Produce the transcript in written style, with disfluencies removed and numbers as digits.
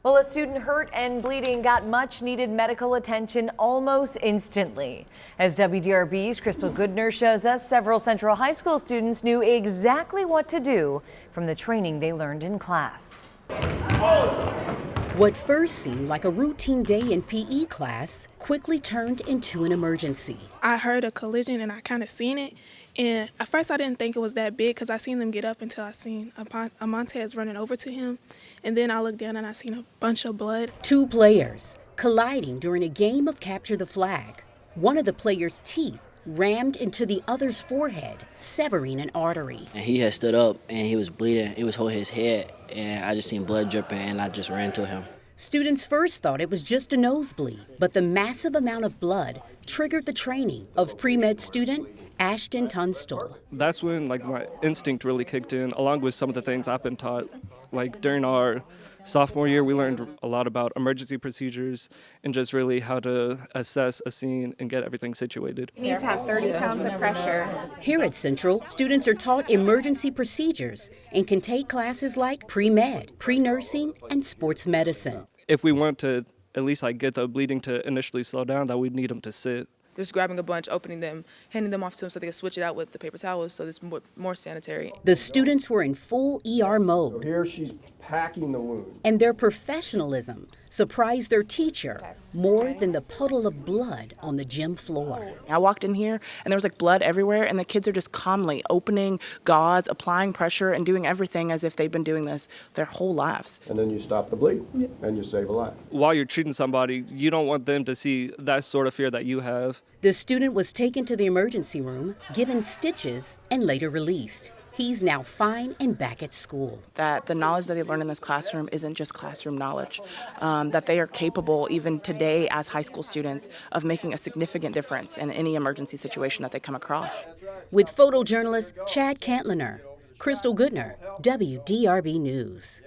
Well, a student hurt and bleeding got much needed medical attention almost instantly. As WDRB's Crystal Goodner shows us, several Central High School students knew exactly what to do from the training they learned in class. What first seemed like a routine day in PE class quickly turned into an emergency. I heard a collision and I kind of seen it. And at first I didn't think it was that big because I seen them get up until I seen a Montez running over to him. And then I looked down and I seen a bunch of blood. Two players colliding during a game of capture the flag. One of the players' teeth rammed into the other's forehead, severing an artery. And he had stood up and he was bleeding. It was holding his head and I just seen blood dripping and I just ran to him. Students first thought it was just a nosebleed, but the massive amount of blood triggered the training of pre-med student Ashton Tunstall. That's when my instinct really kicked in, along with some of the things I've been taught. During our sophomore year, we learned a lot about emergency procedures and just really how to assess a scene and get everything situated. He needs to have 30 pounds of pressure. Here at Central, students are taught emergency procedures and can take classes like pre-med, pre-nursing, and sports medicine. If we want to at least get the bleeding to initially slow down, that we'd need them to sit. Just grabbing a bunch, opening them, handing them off to them so they can switch it out with the paper towels so it's more sanitary. The students were in full ER mode. Here she's packing the wound. And their professionalism surprised their teacher more than the puddle of blood on the gym floor. I walked in here and there was blood everywhere, and the kids are just calmly opening gauze, applying pressure, and doing everything as if they've been doing this their whole lives. And then you stop the bleed and you save a life. While you're treating somebody, you don't want them to see that sort of fear that you have. The student was taken to the emergency room, given stitches, and later released. He's now fine and back at school. That the knowledge that they learn in this classroom isn't just classroom knowledge, that they are capable, even today as high school students, of making a significant difference in any emergency situation that they come across. With photojournalist Chad Cantliner, Crystal Goodner, WDRB News.